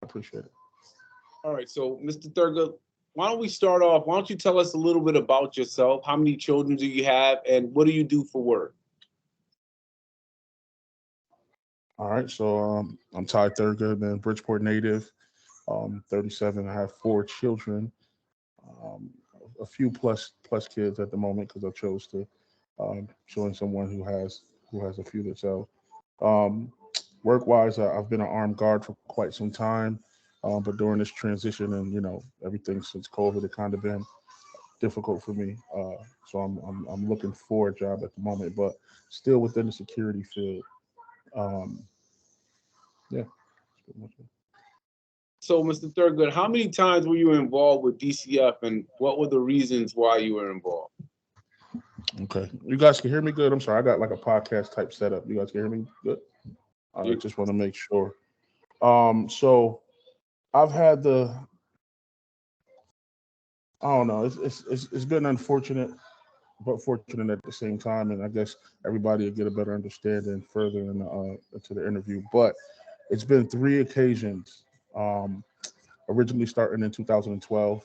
appreciate it. All right, so Mr. Thurgood, why don't we start off? Why don't you tell us a little bit about yourself? How many children do you have, and what do you do for work? All right, so I'm Ty Thergood, man, Bridgeport native, 37. I have four children, um, a few plus kids at the moment because I chose to join someone who has a few themselves. Um, Work wise, I've been an armed guard for quite some time, but during this transition and everything since COVID, it kind of been difficult for me. So I'm looking for a job at the moment, but still within the security field. Um, yeah, that's pretty much it. So, Mr. Thurgood, how many times were you involved with DCF, and what were the reasons why you were involved? Okay, you guys can hear me good. I'm sorry, I got like a podcast type setup. You guys can hear me good. All right, You, just want to make sure. So I've had the I don't know. It's been unfortunate, but fortunate at the same time. And I guess everybody will get a better understanding further into the interview. But it's been three occasions. Um, Originally starting in 2012.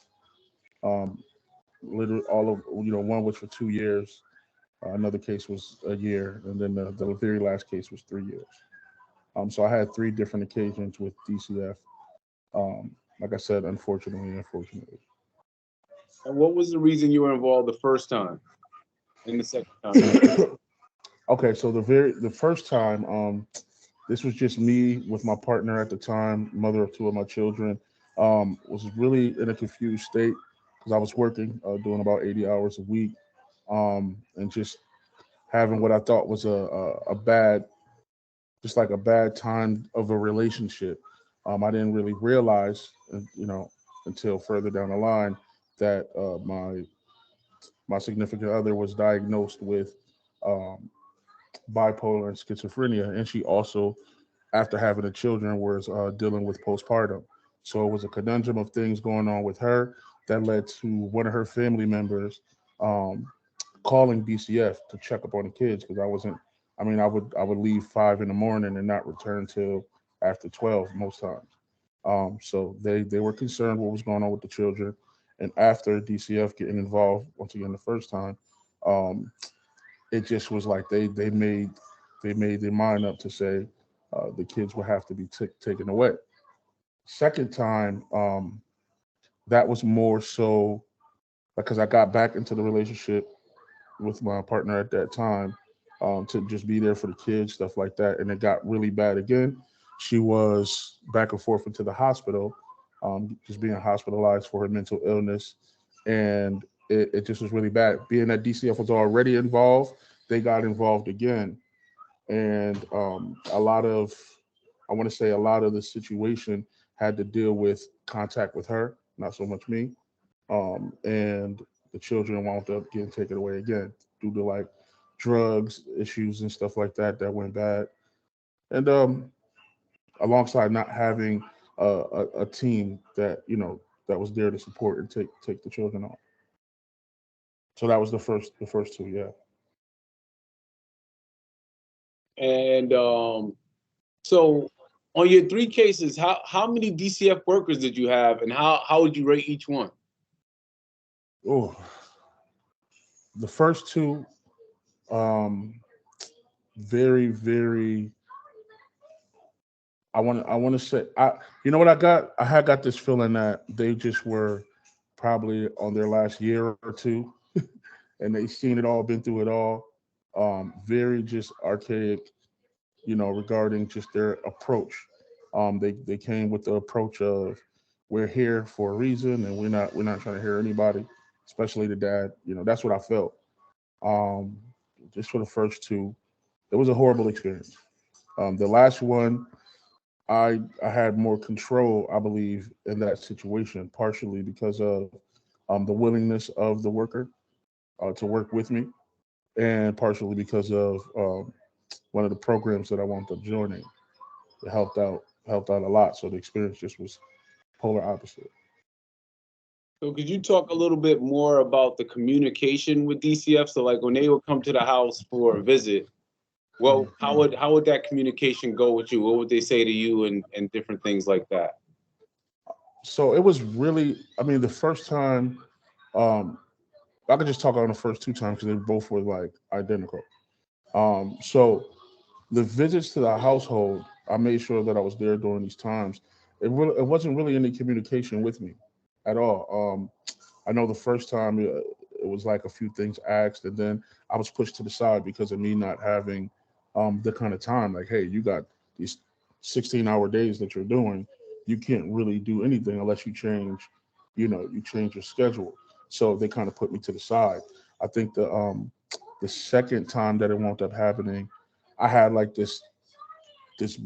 Um, Literally all of one was for 2 years. Another case was a year, and then the very last case was 3 years. So I had three different occasions with DCF. Like I said, unfortunately. and what was the reason you were involved the first time and the second time? Okay, so the first time, this was just me with my partner at the time, mother of two of my children. Was really in a confused state because I was working, doing about 80 hours a week, and just having what I thought was a bad, just like a bad time of a relationship. I didn't really realize, until further down the line that my significant other was diagnosed with um, bipolar and schizophrenia, and she also, after having the children, was dealing with postpartum. So it was a conundrum of things going on with her that led to one of her family members um, calling BCF to check up on the kids because I wasn't. I mean, I would leave 5 in the morning and not return till after 12 most times. So they were concerned what was going on with the children, and after DCF getting involved once again the first time, um, it just was like they made their mind up to say the kids would have to be taken away. Second time, that was more so because I got back into the relationship with my partner at that time, to just be there for the kids, stuff like that, and it got really bad again. She was back and forth into the hospital, just being hospitalized for her mental illness, and it just was really bad. Being that DCF was already involved, they got involved again, and I want to say a lot of the situation had to deal with contact with her, not so much me. And the children wound up getting taken away again due to like drugs issues and stuff like that went bad. And alongside not having a team that was there to support and take the children on. So that was the first two, yeah. And so, on your three cases, how many DCF workers did you have, and how would you rate each one? Oh, the first two, um, very, very. I want to say you know what I got. I had got this feeling that they just were probably on their last year or two, and they seen it all, been through it all. Very just archaic, regarding just their approach. They came with the approach of we're here for a reason, and we're not trying to hear anybody, especially the dad. That's what I felt. Um, just for the first two, it was a horrible experience. The last one, I had more control, I believe, in that situation, partially because of the willingness of the worker to work with me, and partially because of one of the programs that I wound up joining. It helped out a lot. So the experience just was polar opposite. So, could you talk a little bit more about the communication with DCF? So, like when they would come to the house for a visit, well, how would that communication go with you? What would they say to you, and different things like that? So it was really, I mean, the first time, um, I could just talk on the first two times because they both were like identical. So the visits to the household, I made sure that I was there during these times. It wasn't really any communication with me at all. I know the first time it was like a few things asked, and then I was pushed to the side because of me not having the kind of time. Like, hey, you got these 16-hour days that you're doing. You can't really do anything unless you change, you change your schedule. So they kind of put me to the side. I think the second time that it wound up happening, I had like this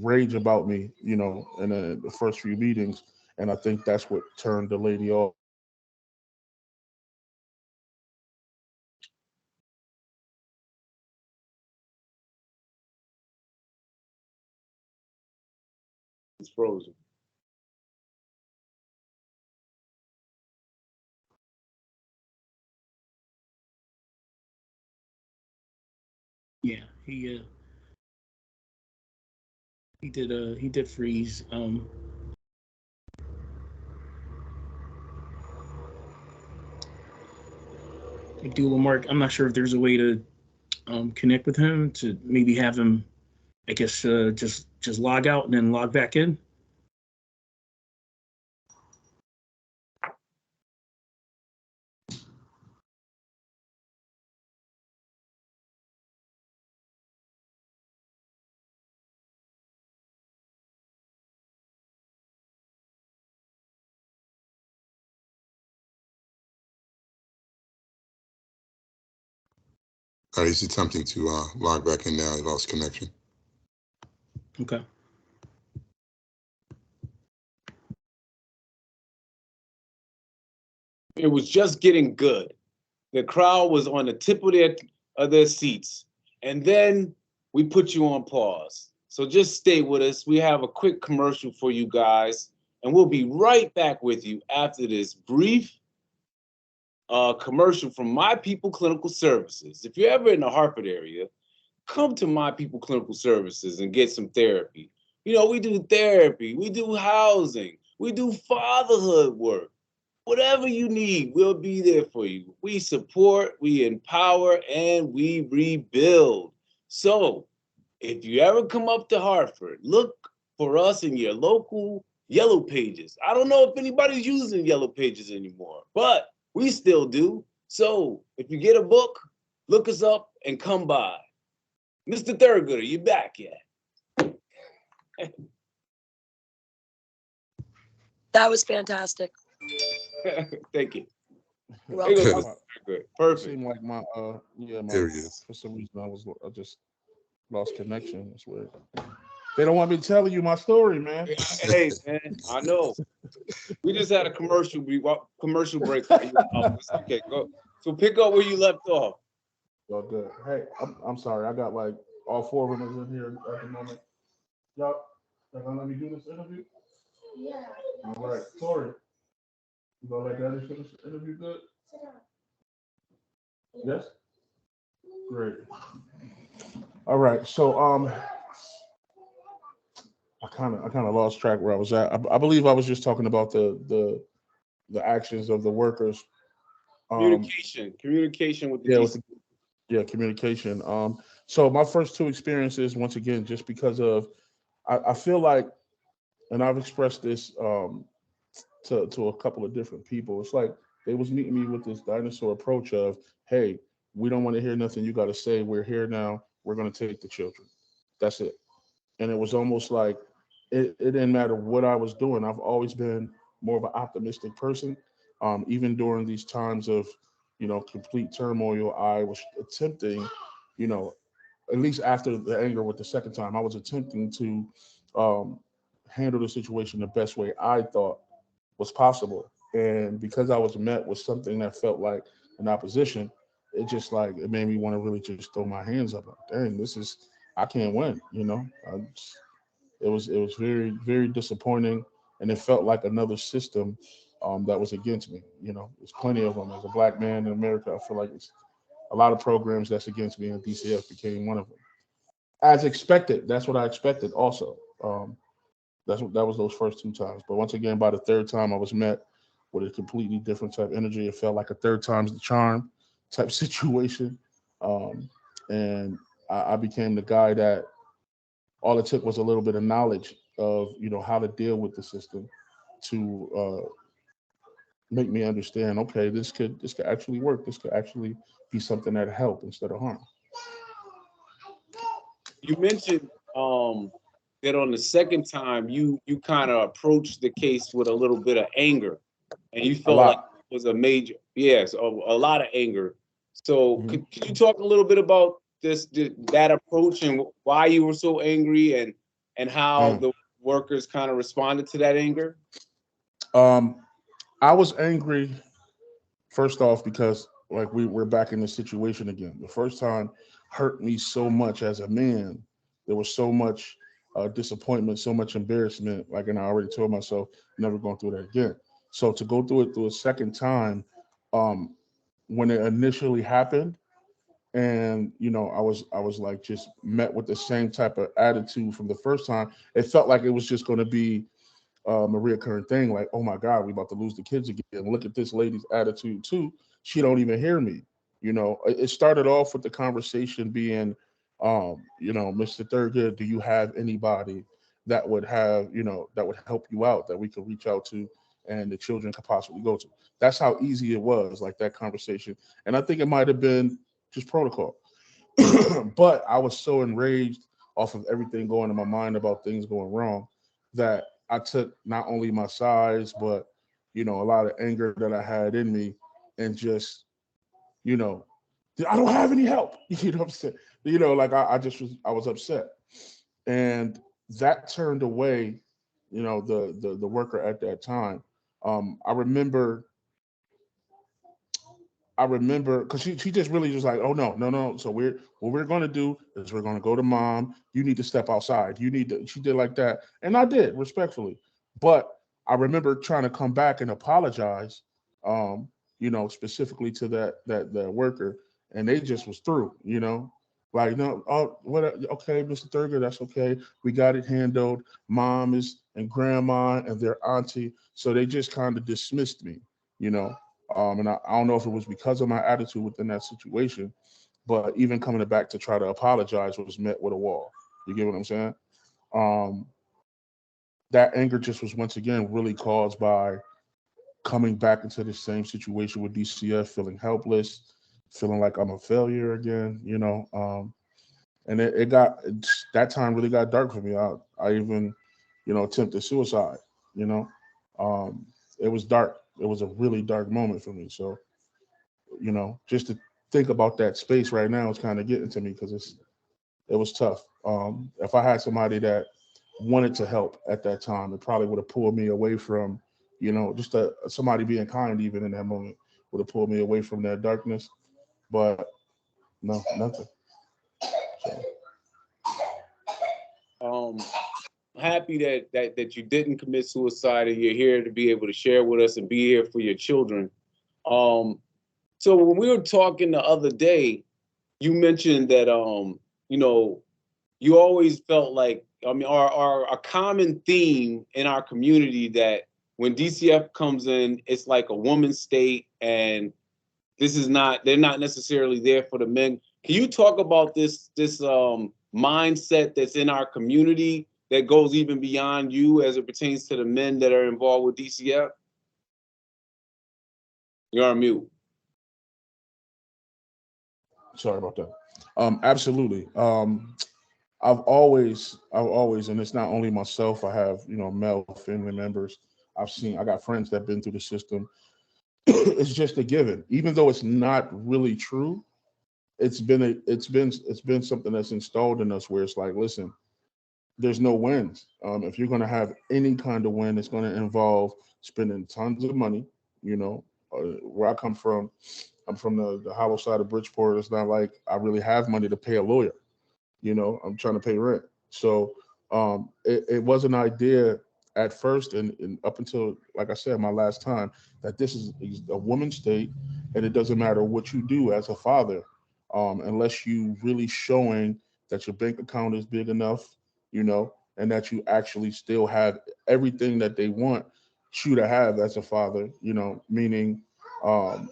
rage about me, in the first few meetings, and I think that's what turned the lady off. It's frozen. Yeah, he did freeze. Abdullah Mark. I'm not sure if there's a way to connect with him to maybe have him, I guess, just log out and then log back in. He's attempting to log back in now. He lost connection. Okay. It was just getting good. The crowd was on the tip of their seats. And then we put you on pause. So just stay with us. We have a quick commercial for you guys, and we'll be right back with you after this brief commercial from My People Clinical Services. If you're ever in the Hartford area, come to My People Clinical Services and get some therapy. We do therapy, we do housing, we do fatherhood work. Whatever you need, we'll be there for you. We support, we empower, and we rebuild. So, if you ever come up to Hartford, look for us in your local Yellow Pages. I don't know if anybody's using Yellow Pages anymore, but we still do. So, if you get a book, look us up and come by. Mr. Thergood, are you back yet? That was fantastic. Thank you. You're There goes welcome. Mr. Thergood. It Perfect. seemed like my yeah, my There he is. for some reason I just lost connection. It's weird. They don't want me telling you my story, man. Hey, man, I know. We just had a commercial break while you were out. It's okay. Go. So pick up where you left off. Well, good. Hey, I'm sorry. I got like all four of them is in here at the moment. Y'all gonna let me do this interview? All right, sorry. You gonna let Daddy finish the interview? Good. Yes. Great. All right. So I kind of lost track where I was at. I believe I was just talking about the actions of the workers. Um, Communication with the yeah, with DC. the, yeah, communication. So my first two experiences, once again, just because of, I feel like, and I've expressed this to a couple of different people. It's like they was meeting me with this dinosaur approach of, hey, we don't want to hear nothing you got to say. We're here now. We're going to take the children. That's it. And it was almost like it didn't matter what I was doing. I've always been more of an optimistic person. Even during these times of, complete turmoil, I was attempting, you know, at least after the anger with the second time, I was attempting to um, handle the situation the best way I thought was possible. And because I was met with something that felt like an opposition, it just like it made me want to really just throw my hands up. Like, dang, I can't win. It was very very disappointing, and it felt like another system that was against me. There's plenty of them. As a black man in America, I feel like it's a lot of programs that's against me, and DCF became one of them. As expected, that's what I expected. Also, That was those first two times. But once again, by the third time, I was met with a completely different type of energy. It felt like a third time's the charm type situation, um, and I became the guy that all it took was a little bit of knowledge of how to deal with the system to make me understand. Okay, this could actually work. This could actually be something that help instead of harm. You mentioned that on the second time you kind of approached the case with a little bit of anger, and you A felt like lot. it was a major, yes, a lot of anger. So Mhm. could you talk a little bit about that approach and why you were so angry and how Mm. the workers kind of responded to that anger? Um, I was angry first off because like we're back in this situation again. The first time hurt me so much as a man. There was so much disappointment, so much embarrassment. Like, and I already told myself never going through that again. So to go through it through a second time, um, when it initially happened, and I was like just met with the same type of attitude from the first time. It felt like it was just going to be a reoccurring thing. Like, oh my God, we about to lose the kids again. Look at this lady's attitude too. She don't even hear me. It started off with the conversation being, Mr. Thurgood, do you have anybody that would help you out that we could reach out to and the children could possibly go to? That's how easy it was, like that conversation. And I think it might have been just protocol. But I was so enraged off of everything going in my mind about things going wrong that I took not only my size, but a lot of anger that I had in me, and just you know, I don't have any help. You know what I'm saying? Like I was upset, and that turned away, the worker at that time. I remember because she just really just like, oh no, no, no. So what we're gonna do is we're gonna go to mom. You need to step outside. You need to. She did like that, and I did respectfully. But I remember trying to come back and apologize, specifically to that worker, and they just was through. Like, no, oh, what? Okay, Mr. Thurgood, that's okay. We got it handled. Mom is and grandma and their auntie, so they just kind of dismissed me. You know, and I don't know if it was because of my attitude within that situation, but even coming back to try to apologize was met with a wall. You get what I'm saying? Um, that anger just was once again really caused by coming back into the same situation with DCF, feeling helpless, feeling like I'm a failure again. And that time really got dark for me. I even, attempted suicide. You know, um, it was dark. It was a really dark moment for me. So just to think about that space right now is kind of getting to me because it was tough. If I had somebody that wanted to help at that time, it probably would have pulled me away from, just somebody being kind even in that moment would have pulled me away from that darkness. But no, nothing. So Um, Happy that you didn't commit suicide and you're here to be able to share with us and be here for your children. Um, so when we were talking the other day, you mentioned that you always felt like, I mean, our a common theme in our community that when DCF comes in, it's like a woman's state, and they're not necessarily there for the men. Can you talk about this mindset that's in our community that goes even beyond you as it pertains to the men that are involved with DCF? You're on mute. sorry about that. Absolutely. I've always, and it's not only myself. I have, male family members. I got friends that've been through the system. It's just a given, even though it's not really true. It's been something that's installed in us where it's like, listen, there's no wins. If you're going to have any kind of win, it's going to involve spending tons of money. Where I come from, I'm from the hollow side of Bridgeport. It's not like I really have money to pay a lawyer. I'm trying to pay rent. So it was an idea at first, and up until, like I said, my last time, that this is a woman's state, and it doesn't matter what you do as a father, unless you really showing that your bank account is big enough, you know, and that you actually still have everything that they want you to have as a father, meaning um,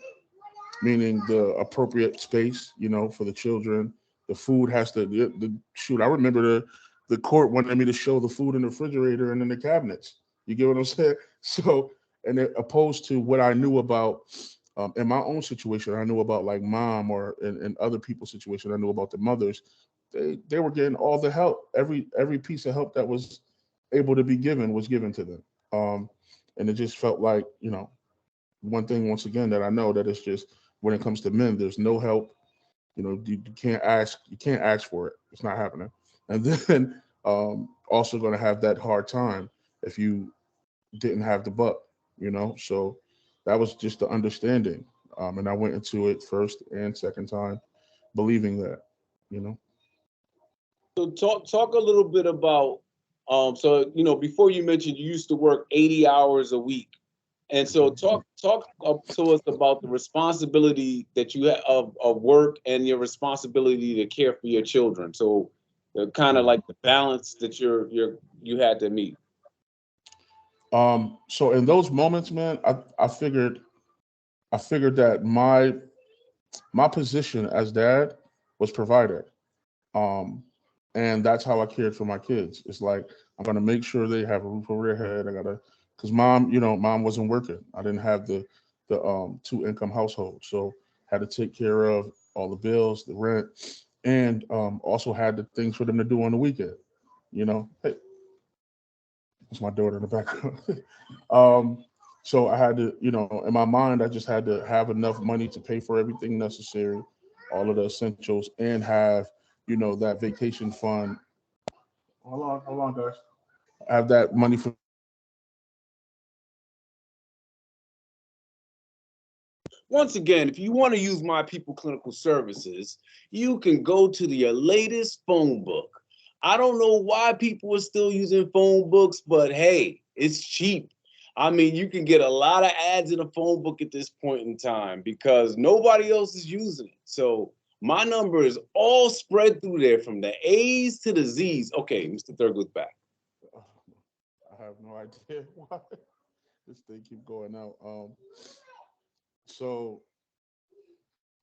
meaning the appropriate space, for the children. The food has to shoot. I remember the court wanted me to show the food in the refrigerator and in the cabinets. You get what I'm saying? So, and opposed to what I knew about in my own situation, I knew about like mom or in other people's situation, I knew about the mothers. They were getting all the help. Every piece of help that was able to be given was given to them. And it just felt like, one thing once again that I know that it's just when it comes to men, there's no help. You can't ask for it. It's not happening. And then also going to have that hard time if you didn't have the buck. So that was just the understanding. And I went into it first and second time believing that. You know. So talk a little bit about so before you mentioned you used to work 80 hours a week. And so talk to us about the responsibility that you have of work and your responsibility to care for your children. So the kind of like the balance that you had to meet. So in those moments, man, I figured that my position as dad was provider. Um, and that's how I cared for my kids. It's like I'm gonna make sure they have a roof over their head. I gotta, because mom wasn't working. I didn't have the two income household, so had to take care of all the bills, the rent, and also had the things for them to do on the weekend. Hey, that's my daughter in the background. um, so I had to, in my mind, I just had to have enough money to pay for everything necessary, all of the essentials, and have, that vacation fund. Hold on, guys. Have that money for. Once again, if you want to use My People Clinical Services, you can go to your latest phone book. I don't know why people are still using phone books, but hey, it's cheap. I mean, you can get a lot of ads in a phone book at this point in time because nobody else is using it. So my number is all spread through there from the A's to the Z's. Okay, Mr. Thergood's back. I have no idea why this thing keep going out. So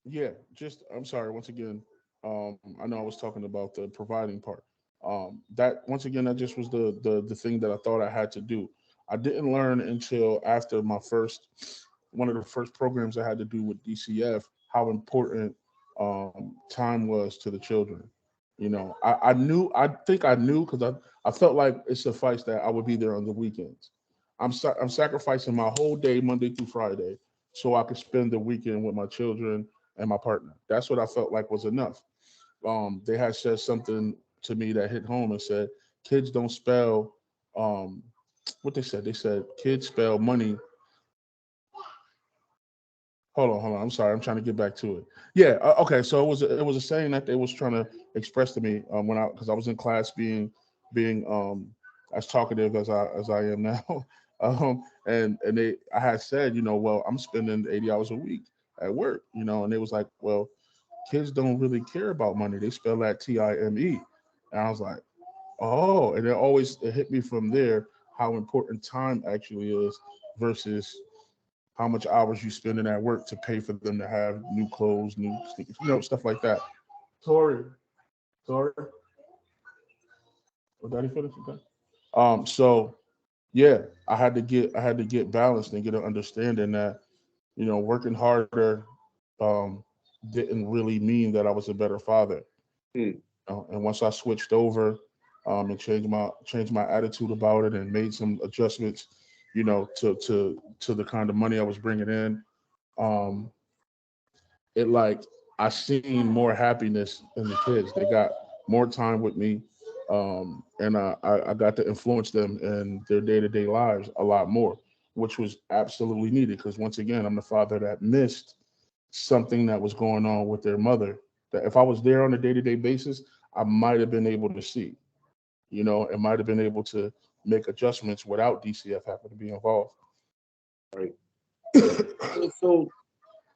yeah, just I'm sorry once again. I know I was talking about the providing part. That once again, that just was the thing that I thought I had to do. I didn't learn until after my first one of the first programs I had to do with DCF how important time was to the children. I think I knew because I felt like it sufficed that I would be there on the weekends. I'm sacrificing my whole day Monday through Friday so I could spend the weekend with my children and my partner. That's what I felt like was enough. They had said something to me that hit home and said, kids don't spell um, what they said. They said kids spell money. Hold on. I'm sorry. I'm trying to get back to it. Yeah. Okay. So it was a saying that they was trying to express to me when because I was in class being as talkative as I am now. And I had said, well, I'm spending 80 hours a week at work, and they was like, well, kids don't really care about money. They spell that TIME. And I was like, oh, and it hit me from there how important time actually is versus how much hours you spending at work to pay for them to have new clothes, new sneakers, stuff like that. Tori, Tori, Daddy finished? Okay. So yeah, I had to get balanced and get an understanding that working harder um, didn't really mean that I was a better father. Hmm. And once I switched over and changed my attitude about it and made some adjustments, to the kind of money I was bringing in, um, it like I seen more happiness in the kids. They got more time with me, and I got to influence them in their day to day lives a lot more, which was absolutely needed. Because once again, I'm the father that missed something that was going on with their mother. That if I was there on a day to day basis, I might have been able to see. And might have been able to make adjustments without DCF having to be involved. Right. So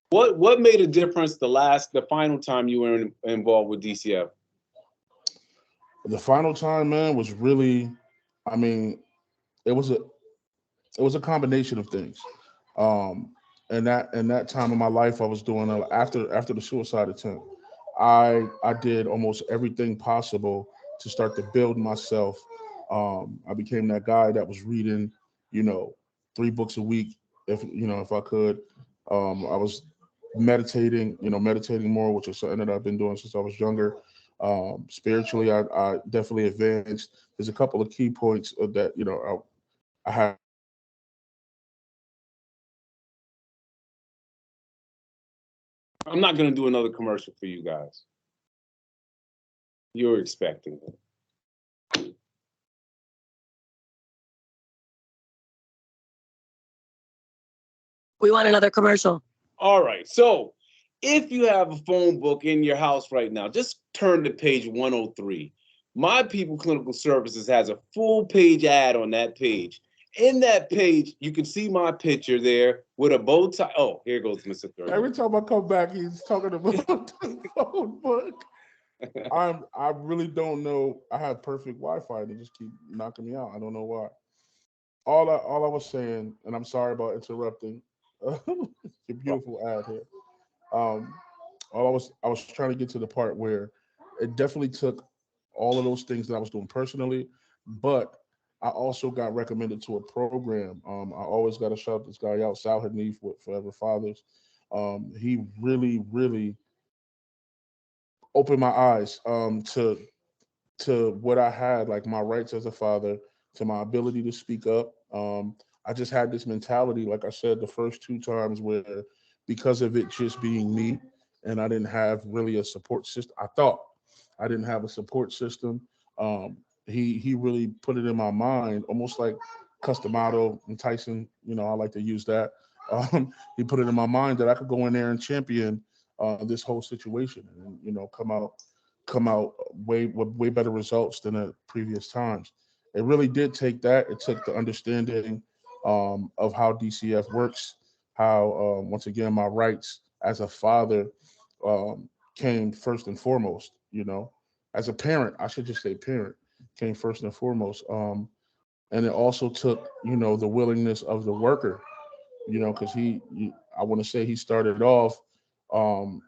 what made a difference the final time you were involved with DCF? The final time, man, was really I mean, it was a it was a combination of things. Um, and that time of my life, I was doing after the suicide attempt. I did almost everything possible to start to build myself. I became that guy that was reading, you know, 3 books a week, if I could. I was meditating more, which is something that I've been doing since I was younger. Spiritually, I definitely advanced. There's a couple of key points of that, I had. I'm not gonna do another commercial for you guys. You're expecting it. We want another commercial. All right. So if you have a phone book in your house right now, just turn to page 103. My People Clinical Services has a full page ad on that page. In that page, you can see my picture there with a bow tie. Oh, here goes Mr. Thurgood. Every time I come back, he's talking about the phone book. I really don't know. I have perfect Wi-Fi, and they just keep knocking me out. I don't know why. All I was saying, and I'm sorry about interrupting. Your beautiful ad here. Um, I was trying to get to the part where it definitely took all of those things that I was doing personally, but I also got recommended to a program. I always got to shout this guy out, Sal Hanif with Forever Fathers. He really, really opened my eyes to what I had, like my rights as a father, to my ability to speak up. I just had this mentality, like I said, the first 2 times where because of it just being me and I didn't have really a support system. I thought I didn't have a support system. He really put it in my mind, almost like Customado and Tyson. I like to use that. He put it in my mind that I could go in there and champion this whole situation and come out way better results than at previous times. It really did take that. It took the understanding of how DCF works, how once again my rights as a father um, came first and foremost. As a parent, I should just say parent came first and foremost. And it also took the willingness of the worker. Because I want to say um,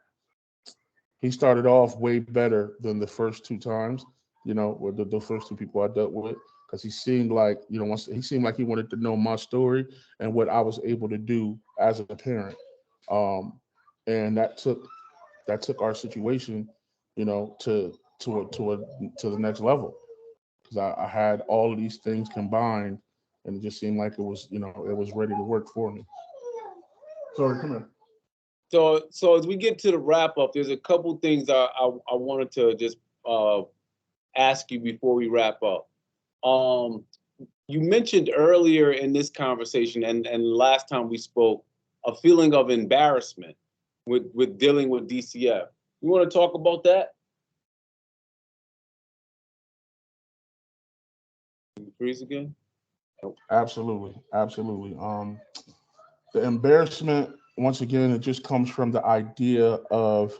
he started off way better than the first 2 times, with the first 2 people I dealt with, because he seemed like, once he seemed like he wanted to know my story and what I was able to do as a parent. Um, and that took our situation, to the next level, because I had all of these things combined, and it just seemed like it was ready to work for me. Sorry, come here. So as we get to the wrap up, there's a couple things I wanted to just uh, ask you before we wrap up. Um, you mentioned earlier in this conversation and last time we spoke a feeling of embarrassment with dealing with DCF. You want to talk about that? Freeze again? Absolutely, absolutely. The embarrassment, once again, it just comes from the idea of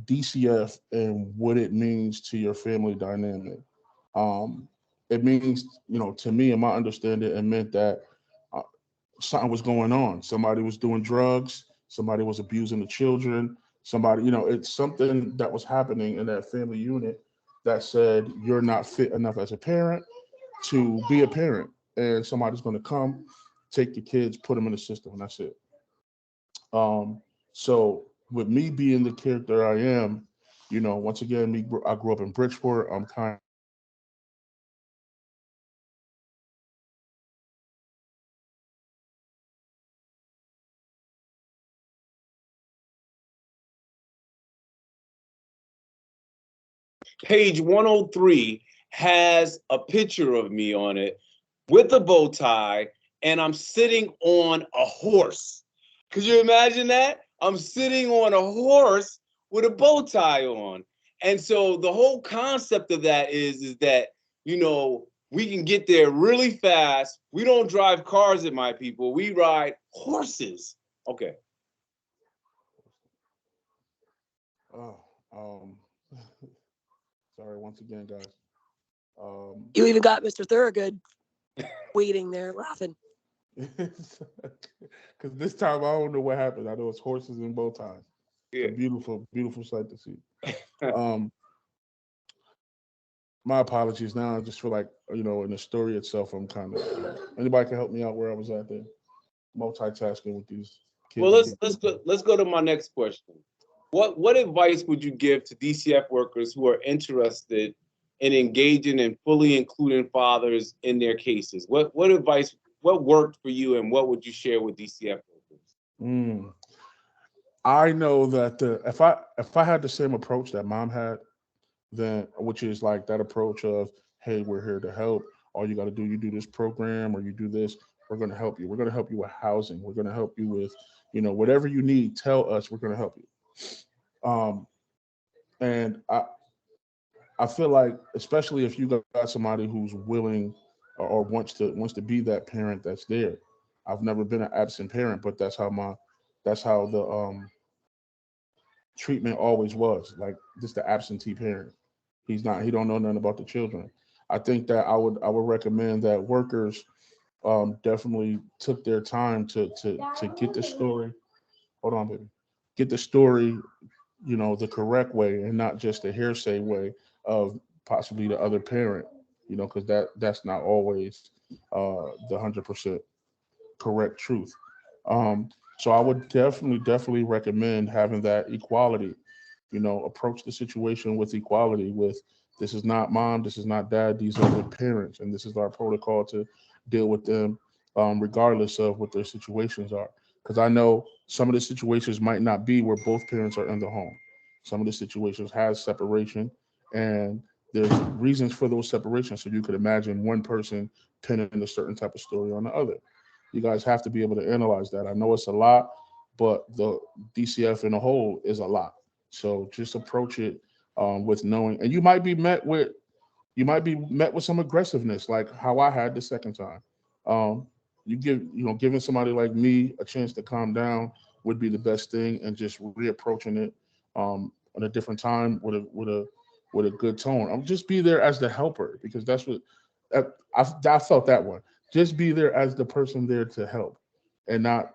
DCF and what it means to your family dynamic. Um, it means, to me, in my understanding, it meant that uh, something was going on. Somebody was doing drugs. Somebody was abusing the children. Somebody, it's something that was happening in that family unit that said you're not fit enough as a parent to be a parent, and somebody's going to come, take the kids, put them in the system, and that's it. So with me being the character I am, once again, I grew up in Bridgeport. I'm kind. Page 103 has a picture of me on it with a bow tie, and I'm sitting on a horse. Could you imagine that? I'm sitting on a horse with a bow tie on. And so the whole concept of that is that, we can get there really fast. We don't drive cars at My People. We ride horses. Okay. Oh, um, sorry once again, guys. You even got Mr. Thurgood waiting there laughing. Because this time I don't know what happened. I know it's horses and bow ties. It's Yeah. a beautiful, beautiful sight to see. Um, my apologies. Now I just feel like in the story itself, I'm kind of. Anybody can help me out where I was at there. Multitasking with these Well, kids. let's go to my next question. What advice would you give to DCF workers who are interested in engaging and fully including fathers in their cases? What advice? What worked for you, and what would you share with DCF workers? Mm. I know that if I had the same approach that mom had, then which is like that approach of, hey, we're here to help. All you got to do, you do this program or you do this. We're going to help you. We're going to help you with housing. We're going to help you with, whatever you need. Tell us. We're going to help you. And I feel like, especially if you got somebody who's willing or wants to be that parent that's there. I've never been an absent parent, but that's how the treatment always was. Like just the absentee parent. He don't know nothing about the children. I think that I would recommend that workers definitely took their time to get the story. Hold on, baby. Get the story, the correct way and not just the hearsay way of possibly the other parent, because that's not always the 100% correct truth. Um, so I would definitely recommend having that equality. Approach the situation with equality. With this is not mom, this is not dad, these are the parents, and this is our protocol to deal with them, regardless of what their situations are. Because I know some of the situations might not be where both parents are in the home. Some of the situations has separation, and there's reasons for those separations. So you could imagine one person pinning a certain type of story on the other. You guys have to be able to analyze that. I know it's a lot, but the DCF in a whole is a lot. So just approach it with knowing, and you might be met with some aggressiveness, like how I had the second time. Um, giving somebody like me a chance to calm down would be the best thing, and just reapproaching it at a different time with a good tone. I'm just be there as the helper because that's what I felt that one. Just be there as the person there to help, and not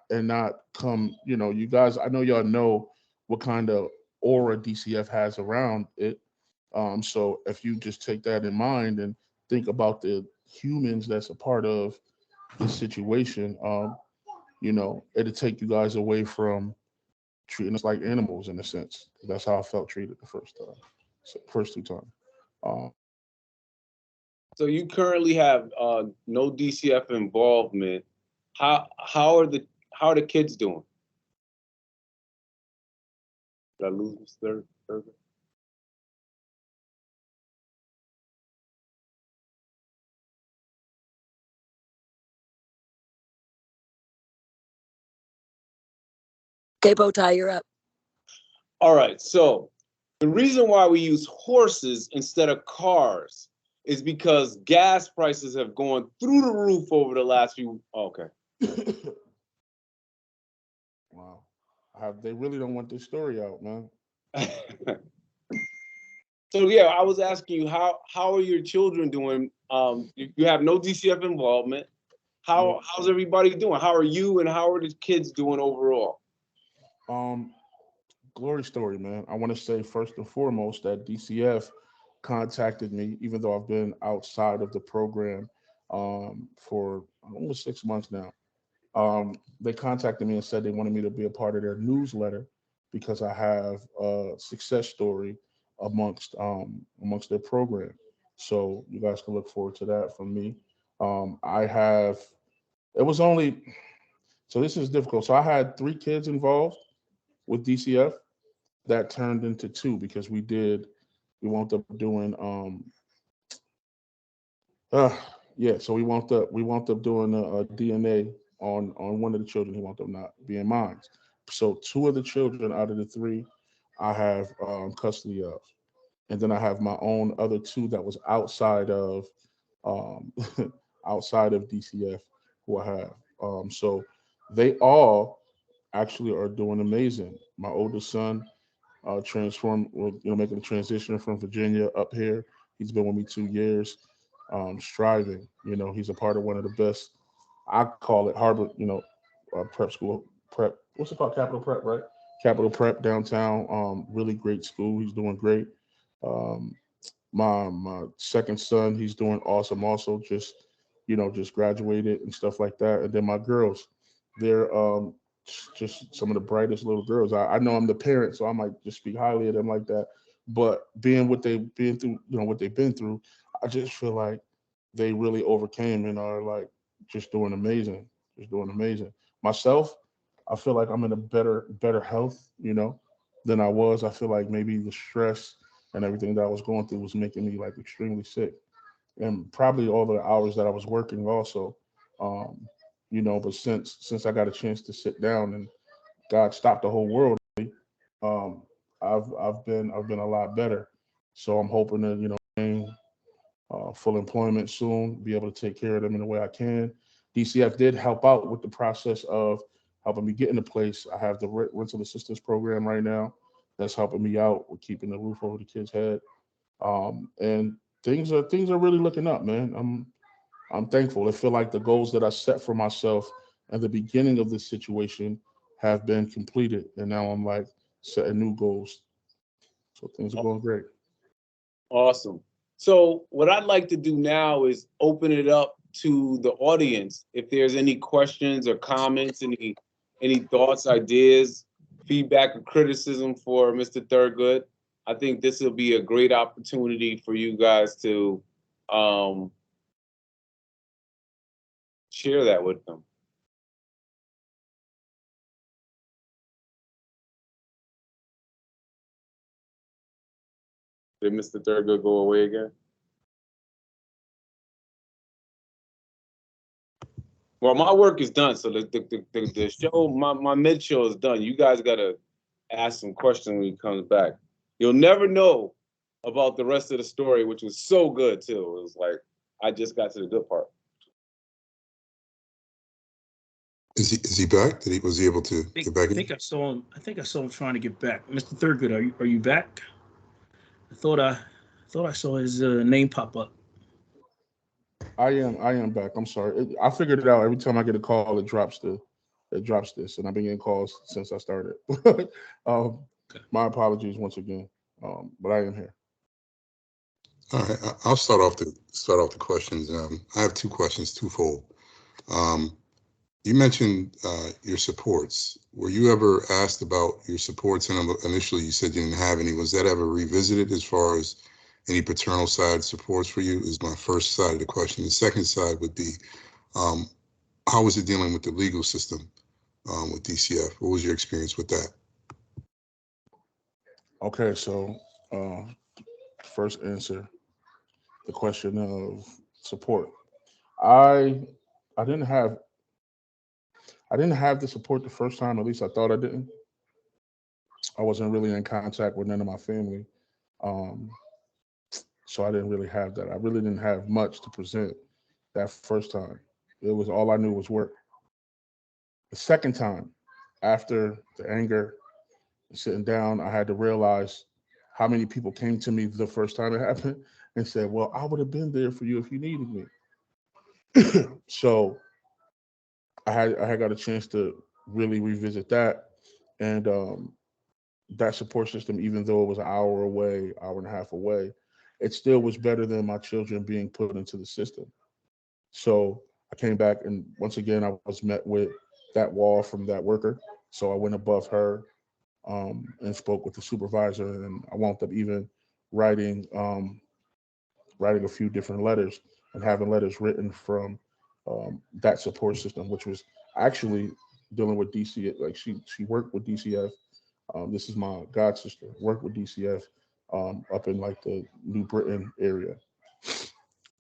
come. You guys. I know y'all know what kind of aura DCF has around it. So if you just take that in mind and think about the humans that's a part of this situation, it'll take you guys away from treating us like animals in a sense. That's how I felt treated the first time, first two times. Um, So you currently have no DCF involvement. How are the kids doing? Did I lose Mr. Thurgood? Okay, Bowtie, you're up. All right. So the reason why we use horses instead of cars is because gas prices have gone through the roof over the last few. Okay. wow, they really don't want this story out, man. So yeah, I was asking you how are your children doing? You have no DCF involvement. Yeah. How's everybody doing? How are you and how are the kids doing overall? Um, Glory story, man. I want to say first and foremost that DCF contacted me, even though I've been outside of the program for almost 6 months now. They contacted me and said they wanted me to be a part of their newsletter because I have a success story amongst their program. So you guys can look forward to that from me. I have. It was only so this is difficult. So I had 3 kids involved with DCF that turned into 2 because we wound up doing uh yeah, so we wound up doing a DNA on one of the children who wound up not being mine. So 2 of the children out of the 3 I have custody of. And then I have my own other 2 that was um outside of DCF who I have. So they all actually are doing amazing. My oldest son making a transition from Virginia up here. He's been with me 2 years. striving. You know, he's a part of one of the best. I call it Harvard. You know, prep school, prep. What's it called? Capital Prep, right? Capital Prep downtown. Really great school. He's doing great. Um, my second son, he's doing awesome. Also, just just graduated and stuff like that. And then my girls, they're just some of the brightest little girls. I know I'm the parent, so I might just speak highly of them like that. But being what they've been through, what they've been through, I just feel like they really overcame and are like just doing amazing, just doing amazing. Myself, I feel like I'm in a better health, than I was. I feel like maybe the stress and everything that I was going through was making me like extremely sick, and probably all the hours that I was working also. Um, but since I got a chance to sit down and God stopped the whole world, um, I've been a lot better. So I'm hoping to gain full employment soon, be able to take care of them in the way I can. DCF did help out with the process of helping me get into place. I have the rental assistance program right now that's helping me out with keeping the roof over the kids' head. And things are really looking up, man. I'm thankful. I feel like the goals that I set for myself at the beginning of this situation have been completed, and now I'm like setting new goals. So things are going great. Awesome. So what I'd like to do now is open it up to the audience. If there's any questions or comments, any thoughts, ideas, feedback, or criticism for Mr. Thurgood, I think this will be a great opportunity for you guys to um, share that with them. Did Mr. Thurgood go away again? Well, my work is done, so the show, my mid show is done. You guys gotta ask some questions when he comes back. You'll never know about the rest of the story, which was so good too. It was like I just got to the good part. Is he back? Was he able to get back I in? think I saw him. I think I saw him trying to get back. Mr. Thurgood, are you back? I thought I saw his name pop up. I am back. I'm sorry. I figured it out. Every time I get a call, it drops this, and I've been getting calls since I started. um, Okay. my apologies once again. But I am here. All right, I'll start off the questions. I have two questions, twofold. Um, you mentioned your supports. Were you ever asked about your supports? And initially, you said you didn't have any. Was that ever revisited as far as any paternal side supports for you? Is my first side of the question. The second side would be, um, how was it dealing with the legal system with DCF? What was your experience with that? Okay, so uh, first answer the question of support. I I didn't have I didn't have the support the first time. At least I thought I didn't. I wasn't really in contact with none of my family, um, so I didn't really have that. I really didn't have much to present that first time. It was all I knew was work. The second time, after the anger, sitting down, I had to realize how many people came to me the first time it happened and said, "Well, I would have been there for you if you needed me." So I had got a chance to really revisit that, and that support system, even though it was an hour away, hour and a half away, it still was better than my children being put into the system. So I came back, and once again, I was met with that wall from that worker. So I went above her, and spoke with the supervisor, and I wound up even writing writing a few different letters and having letters written from that support system, which was actually dealing with DC. Like she worked with DCF. This is my god sister. Worked with DCF up in like the New Britain area.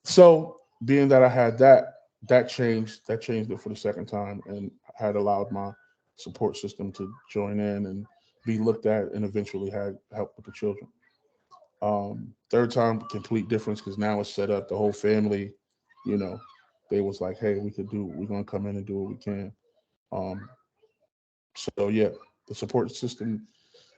So being that I had that changed it for the second time, and had allowed my support system to join in and be looked at, and eventually had help with the children. Third time, complete difference, because now it's set up. The whole family, you know, they was like, "Hey, we're gonna come in and do what we can." Um, so yeah, the support system,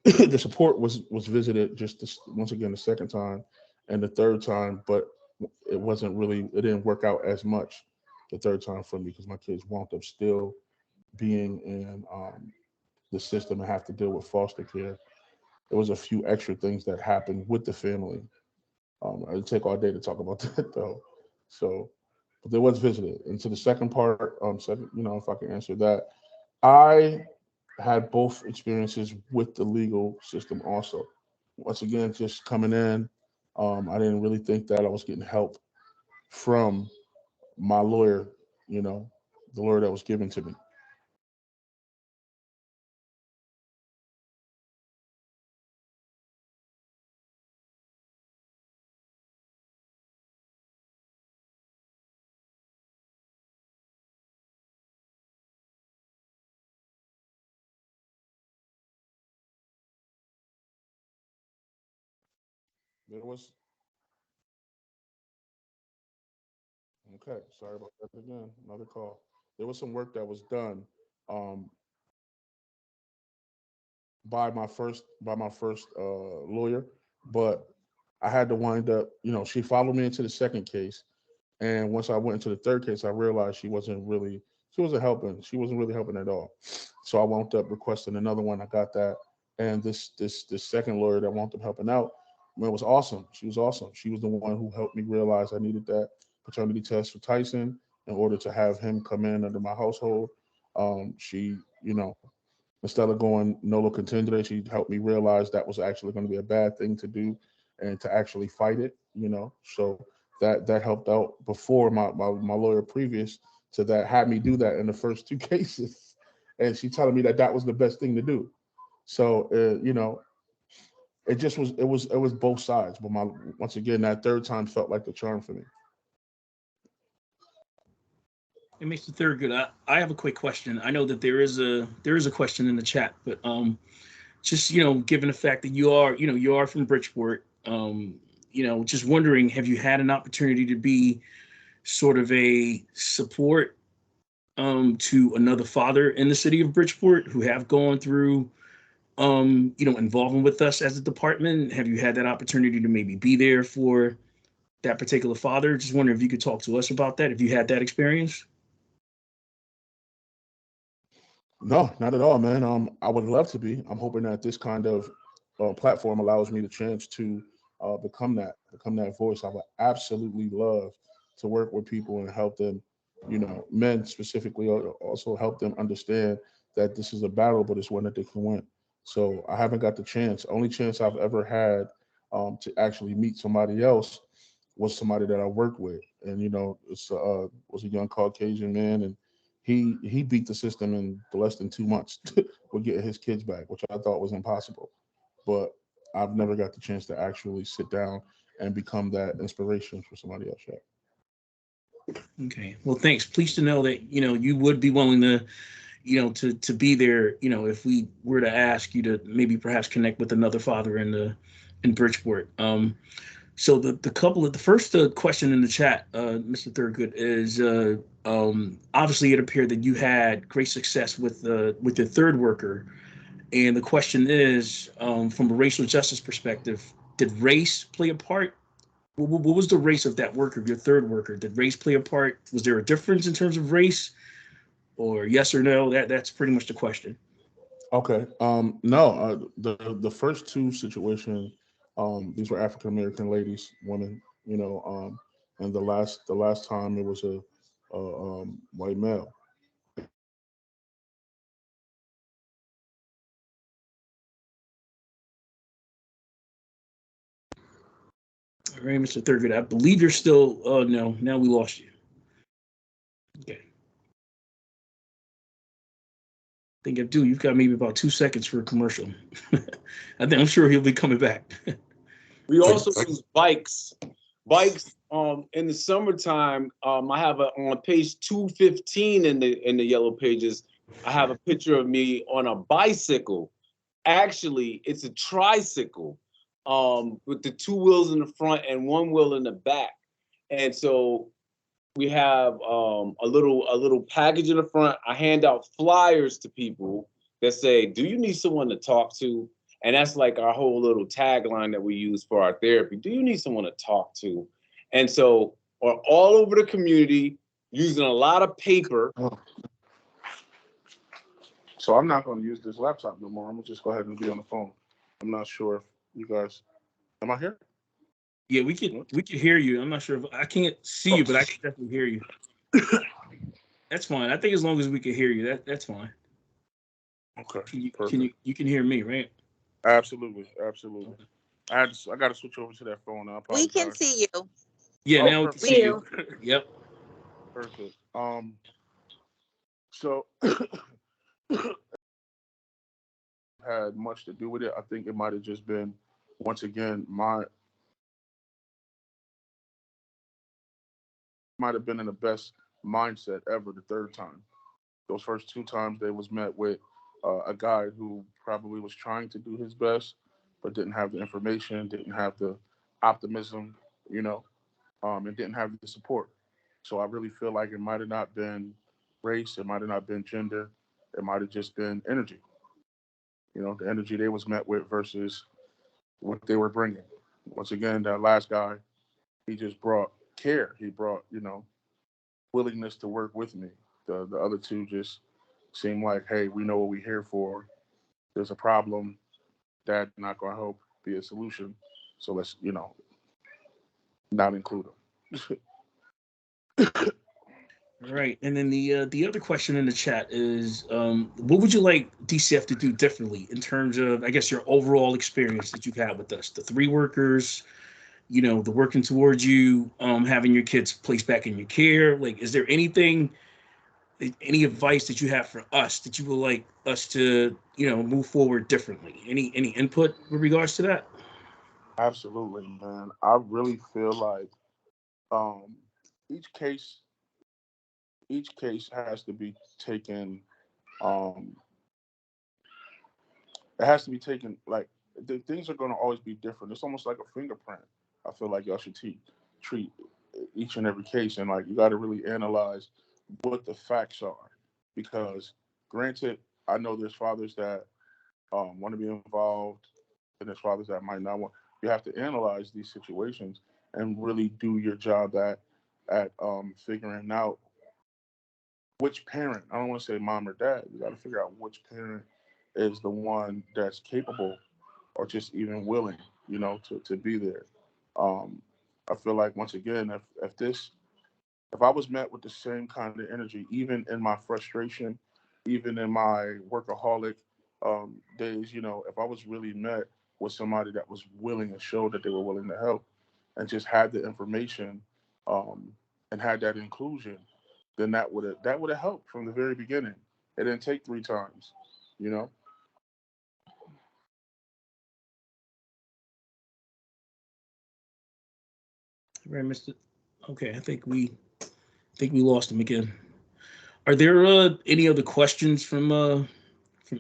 the support was visited just once again the second time, and the third time. But it didn't work out as much the third time for me because my kids wound up still being in the system and have to deal with foster care. There was a few extra things that happened with the family. It'd take all day to talk about that though. So, but there was visited. And to the second part, second, if I can answer that, I had both experiences with the legal system also. Once again, just coming in, I didn't really think that I was getting help from my lawyer, you know, the lawyer that was given to me. There was okay. Sorry about that again. Another call. There was some work that was done um, by my first lawyer, but I had to wind up. She followed me into the second case, and once I went into the third case, I realized she wasn't really helping at all. So I wound up requesting another one. I got that, and this second lawyer that wound up helping out, man, was awesome. She was awesome. She was the one who helped me realize I needed that paternity test for Tyson in order to have him come in under my household. She, instead of going nolo contendere, she helped me realize that was actually going to be a bad thing to do and to actually fight it. So that helped out before my lawyer previous to that had me do that in the first two cases, and she telling me that that was the best thing to do. So it was both sides, but once again that third time felt like the charm for me. It makes the third good. I have a quick question. I know that there is a question in the chat, but just given the fact that you are from Bridgeport, just wondering, have you had an opportunity to be sort of a support to another father in the city of Bridgeport who have gone through involvement with us as a department? Have you had that opportunity to maybe be there for that particular father? Just wondering if you could talk to us about that, if you had that experience. No, not at all, man. I would love to be. I'm hoping that this kind of platform allows me the chance to become that voice. I would absolutely love to work with people and help them, men specifically, also help them understand that this is a battle, but it's one that they can win. So I haven't got the chance. Only chance I've ever had to actually meet somebody else was somebody that I worked with, and it's was a young Caucasian man, and he beat the system in less than 2 months with getting his kids back, which I thought was impossible. But I've never got the chance to actually sit down and become that inspiration for somebody else yet. Okay. Well, thanks. Pleased to know that you would be willing to to be there. If we were to ask you to maybe perhaps connect with another father in Bridgeport. So the first question in the chat, Mr. Thurgood, is obviously it appeared that you had great success with your third worker, and the question is, from a racial justice perspective, did race play a part? What was the race of that worker, your third worker? Did race play a part? Was there a difference in terms of race, or yes or no? That's pretty much the question. Okay. No, the first two situations, these were African American ladies, women, and the last time it was a white male. All right, Mr. Thurgood, I believe you're still. Oh no, now we lost you. Okay. I think Abdul, you've got maybe about 2 seconds for a commercial. I'm sure he'll be coming back. We I, also I, use bikes. Bikes in the summertime, I have on page 215 in the yellow pages, I have a picture of me on a bicycle. Actually, it's a tricycle with the two wheels in the front and one wheel in the back. And so we have a little package in the front. I hand out flyers to people that say, "Do you need someone to talk to?" And that's like our whole little tagline that we use for our therapy. Do you need someone to talk to? and so are all over the community using a lot of paper. Oh. So I'm not going to use this laptop no more. I'm going to just go ahead and be on the phone. I'm not sure if you guys, am I here? Yeah, we could hear you. I'm not sure if I can't see you, but I can definitely hear you. That's fine. I think as long as we can hear you, that's fine. Okay. You can hear me, right? Absolutely. I got to switch over to that phone. I We apologize. can see you. Yeah, now we can perfect. see you. Yep. Perfect. So had much to do with it. I think it might have just been, once again, might have been in the best mindset ever the third time. Those first two times they was met with a guy who probably was trying to do his best, but didn't have the information, didn't have the optimism, and didn't have the support. So I really feel like it might have not been race, it might have not been gender, it might have just been energy. The energy they was met with versus what they were bringing. Once again, that last guy, he just brought care. He brought, willingness to work with me. The other two just seemed like, hey, we know what we're here for. There's a problem that's not going to help be a solution. So let's, not include them. Right. And then the other question in the chat is, what would you like DCF to do differently in terms of, I guess, your overall experience that you've had with us, the three workers, the working towards you, having your kids placed back in your care? Like, is there any advice that you have for us that you would like us to, move forward differently? Any input with regards to that? Absolutely, man. I really feel like um, each case has to be taken. Um, it has to be taken like things are going to always be different. It's almost like a fingerprint. I feel like y'all should treat each and every case, and like you got to really analyze what the facts are, because granted, I know there's fathers that want to be involved, and there's fathers that might not want. You have to analyze these situations and really do your job at figuring out which parent. I don't want to say mom or dad. You got to figure out which parent is the one that's capable or just even willing, to be there. Um, I feel like once again, if I was met with the same kind of energy, even in my frustration, even in my workaholic days, if I was really met with somebody that was willing and showed that they were willing to help and just had the information um, and had that inclusion, then that would have helped from the very beginning. It didn't take three times, you know. Right, Mr. Okay, I think we lost him again. Are there any other questions from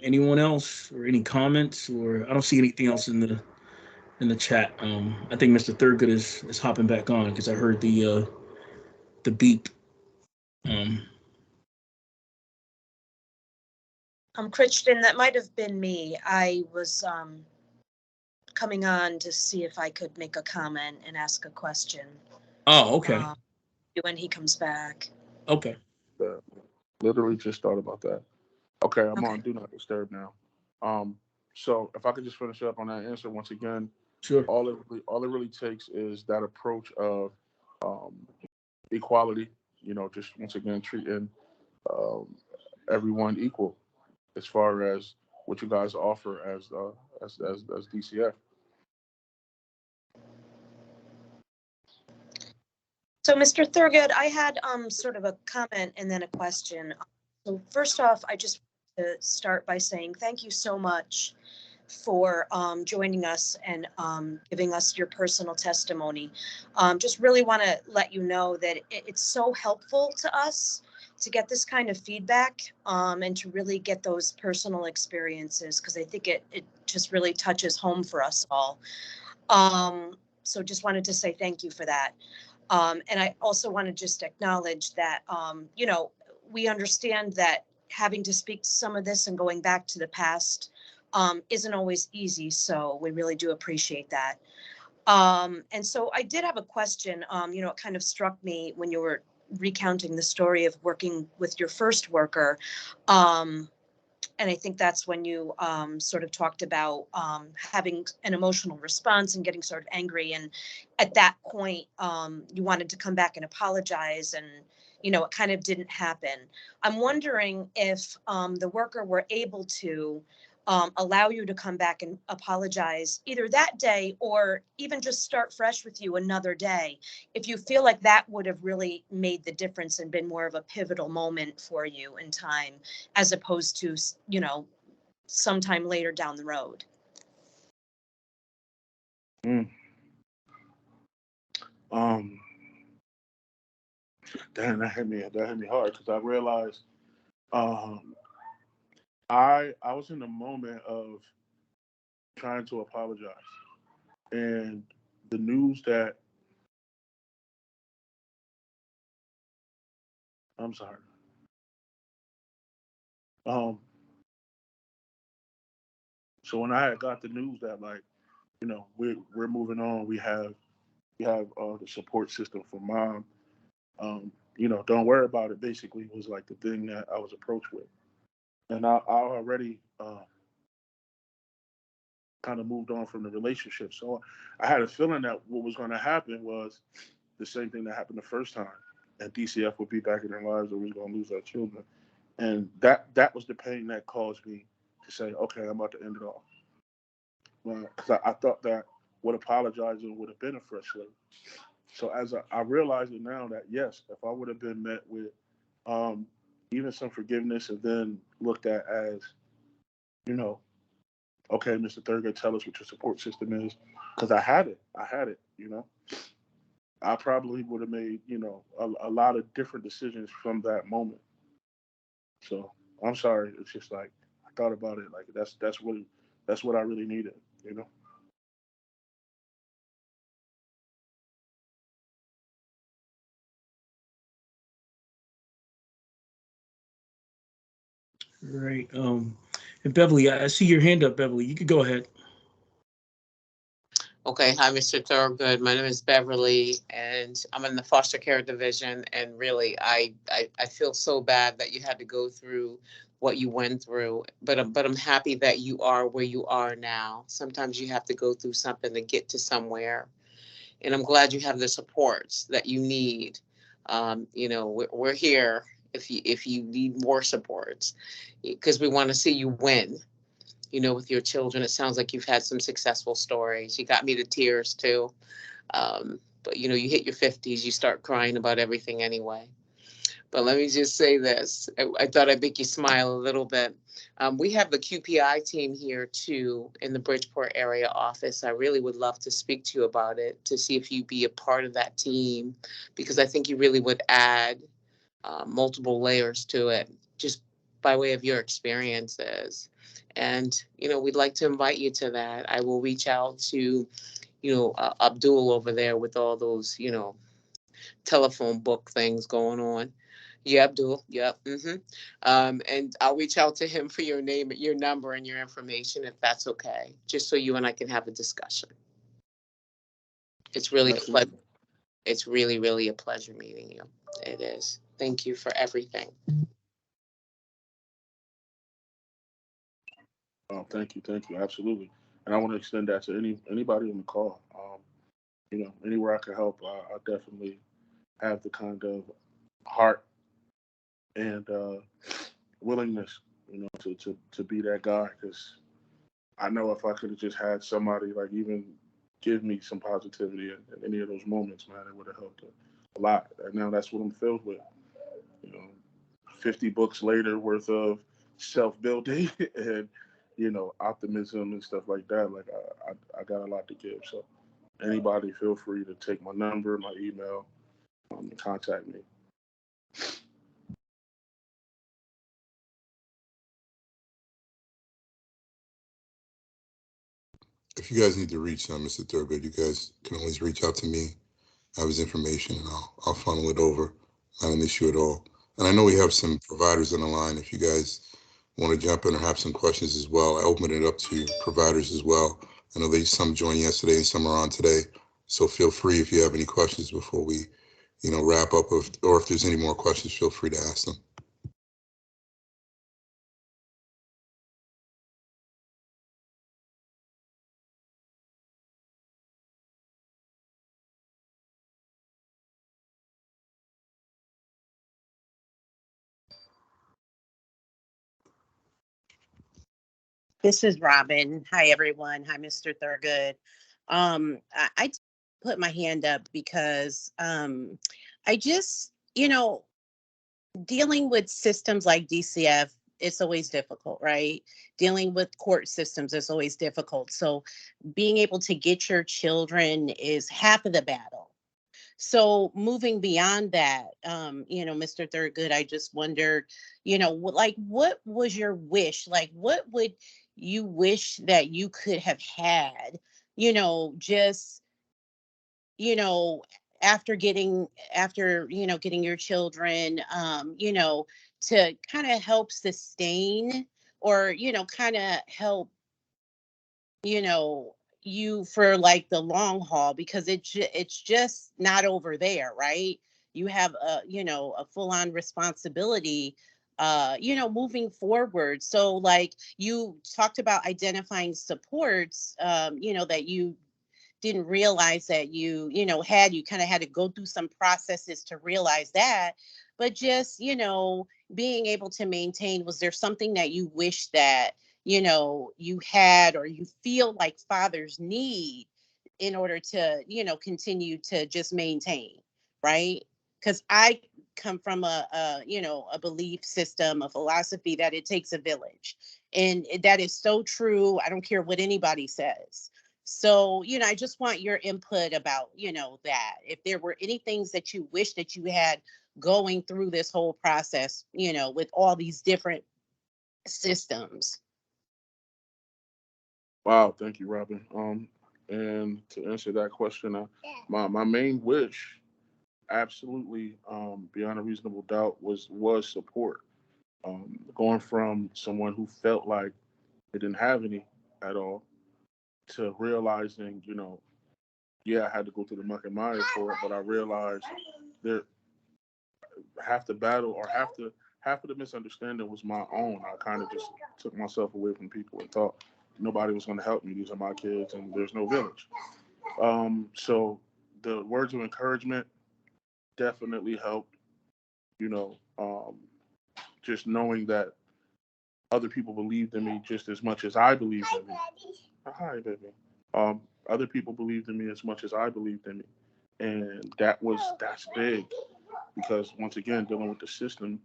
anyone else, or any comments? Or I don't see anything else in the chat. I think Mr. Thurgood is hopping back on because I heard the beep. Christian, that might have been me. I was coming on to see if I could make a comment and ask a question. Oh, okay. When he comes back. Okay. Literally just thought about that. Okay, I'm on Do Not Disturb now. So if I could just finish up on that answer once again, Sure. all it really takes is that approach of equality. Just once again treating um, everyone equal as far as what you guys offer as DCF. So, Mr. Thurgood, I had sort of a comment and then a question. So first off, I just want to start by saying thank you so much for joining us and giving us your personal testimony. Just really want to let you know that it's so helpful to us to get this kind of feedback and to really get those personal experiences, because I think it just really touches home for us all. So just wanted to say thank you for that. And I also want to just acknowledge that, we understand that having to speak to some of this and going back to the past isn't always easy. So we really do appreciate that. And so I did have a question. It kind of struck me when you were recounting the story of working with your first worker. And I think that's when you sort of talked about having an emotional response and getting sort of angry. And at that point, you wanted to come back and apologize, and it kind of didn't happen. I'm wondering if the worker were able to allow you to come back and apologize either that day or even just start fresh with you another day, if you feel like that would have really made the difference and been more of a pivotal moment for you in time, as opposed to, sometime later down the road. Mm. Damn, that hit me hard because I realized I was in the moment of trying to apologize, and the news that I'm sorry. Um, so when I had got the news that, like, we're moving on, we have the support system for mom. Don't worry about it. Basically, was like the thing that I was approached with, and I already kind of moved on from the relationship. So I had a feeling that what was going to happen was the same thing that happened the first time, and DCF would be back in their lives, and we was going to lose our children. And that was the pain that caused me to say, okay, I'm about to end it all. Because I thought that what apologizing would have been a fresh slate. So as I realize it now that, yes, if I would have been met with um, even some forgiveness and then looked at as, you know, okay, Mr. Thurgood, tell us what your support system is, because I had it, I probably would have made, a lot of different decisions from that moment. So I'm sorry. It's just like I thought about it. Like that's what I really needed. You know. Right. And Beverly, I see your hand up, Beverly. You could go ahead. Okay, hi, Mr. Thurgood. My name is Beverly, and I'm in the foster care division. And really, I feel so bad that you had to go through what you went through. But I'm happy that you are where you are now. Sometimes you have to go through something to get to somewhere, and I'm glad you have the supports that you need. We're here if you need more supports, because we want to see you win, with your children. It sounds like you've had some successful stories. You got me to tears too. But you hit your 50s, you start crying about everything anyway. But let me just say this. I thought I'd make you smile a little bit. We have the QPI team here too in the Bridgeport area office. I really would love to speak to you about it, to see if you'd be a part of that team, because I think you really would add multiple layers to it, just by way of your experiences. And, we'd like to invite you to that. I will reach out to, Abdul over there with all those, telephone book things going on. Yeah, Abdul. Yep. And I'll reach out to him for your name, your number, and your information, if that's okay, just so you and I can have a discussion. It's really a pleasure. It's really, really a pleasure meeting you. It is. Thank you for everything. Oh, thank you, absolutely. And I want to extend that to anybody on the call. Anywhere I can help, I definitely have the kind of heart and willingness, to be that guy. Because I know if I could have just had somebody like even give me some positivity in any of those moments, man, it would have helped a lot. And now that's what I'm filled with. You know, 50 books later worth of self-building and optimism and stuff like that. Like I got a lot to give. So anybody, feel free to take my number, my email, and contact me. If you guys need to reach Mr. Thurgood, you guys can always reach out to me. I have his information, and I'll funnel it over. Not an issue at all. And I know we have some providers on the line. If you guys want to jump in or have some questions as well, I open it up to providers as well. I know there's some joined yesterday and some are on today. So feel free if you have any questions before we, wrap up, or if there's any more questions, feel free to ask them. This is Robin. Hi, everyone. Hi, Mr. Thurgood. I put my hand up because I just, dealing with systems like DCF, it's always difficult, right? Dealing with court systems is always difficult. So being able to get your children is half of the battle. So moving beyond that, Mr. Thurgood, I just wondered, what was your wish? Like, what would you wish that you could have had, just, you know, getting your children, to kind of help sustain or, kind of help you know you for like the long haul because it's just not over there, right? You have a full on responsibility moving forward. So like you talked about identifying supports, that you didn't realize that you kind of had to go through some processes to realize that. But just being able to maintain, was there something that you wish that you had or you feel like fathers need in order to continue to just maintain, right? Because I come from a belief system, a philosophy that it takes a village, and that is so true. I don't care what anybody says. So, I just want your input about, that. If there were any things that you wish that you had going through this whole process, with all these different systems. Wow, thank you, Robin. And to answer that question, my main wish, absolutely, beyond a reasonable doubt, was support. Going from someone who felt like they didn't have any at all to realizing, yeah, I had to go through the muck and mire for it, but I realized that half the battle or half of the misunderstanding was my own. I kind of just took myself away from people and thought nobody was going to help me. These are my kids, and there's no village. So the words of encouragement definitely helped. You know, just knowing that other people believed in me just as much as I believed in me. Hi, baby. Other people believed in me as much as I believed in me, and that's big because once again, dealing with the system,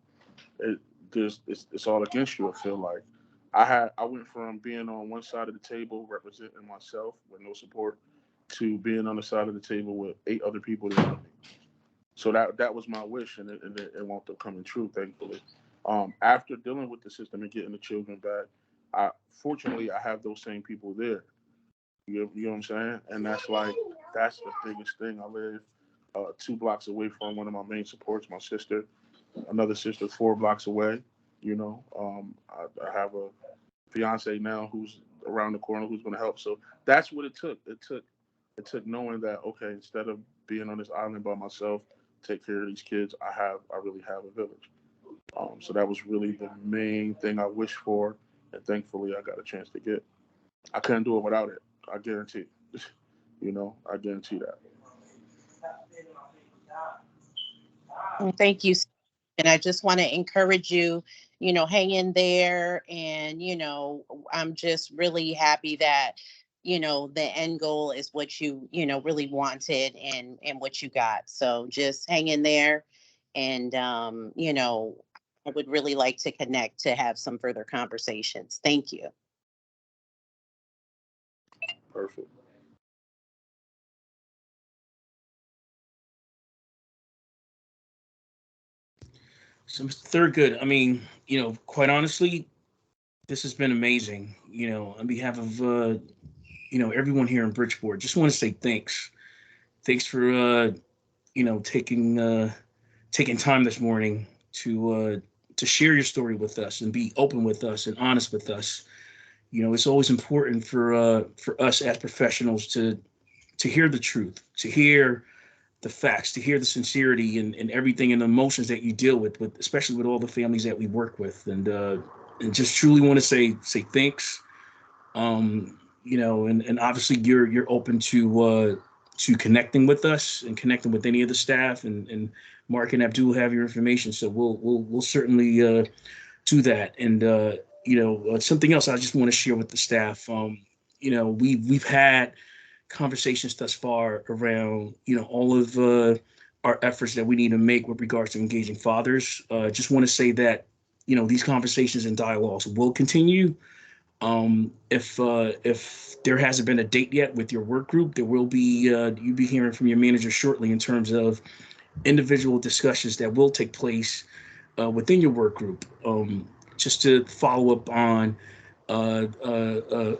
it, it's all against you. I feel like I went from being on one side of the table representing myself with no support to being on the side of the table with 8 other people that love me. So that was my wish, and it wound up coming true, thankfully. After dealing with the system and getting the children back, fortunately I have those same people there. You know what I'm saying? And that's the biggest thing. I live 2 blocks away from one of my main supports, my sister. Another sister 4 blocks away. I have a fiance now who's around the corner who's going to help. So that's what it took. It took knowing that, okay, instead of being on this island by myself, take care of these kids, I really have a village. So that was really the main thing I wished for, and thankfully I got a chance to get. I couldn't do it without it. I guarantee. I guarantee that. Thank you. And I just want to encourage you, hang in there. And, I'm just really happy that, the end goal is what you, really wanted and what you got. So just hang in there. And, I would really like to connect to have some further conversations. Thank you. Perfect. So, Mr. Thurgood, I mean, quite honestly, this has been amazing. On behalf of everyone here in Bridgeport, just want to say thanks. Thanks for taking time this morning to share your story with us and be open with us and honest with us. It's always important for us as professionals to hear the truth, to hear the facts, to hear the sincerity and everything and the emotions that you deal with especially with all the families that we work with, and just truly want to say thanks. And obviously you're open to connecting with us and connecting with any of the staff, and Mark and Abdul have your information, so we'll certainly do that. And something else I just want to share with the staff. We've had conversations thus far around all of our efforts that we need to make with regards to engaging fathers. Just want to say that these conversations and dialogues will continue. If there hasn't been a date yet with your work group, there will be you'll be hearing from your manager shortly in terms of individual discussions that will take place within your work group. Just to follow up on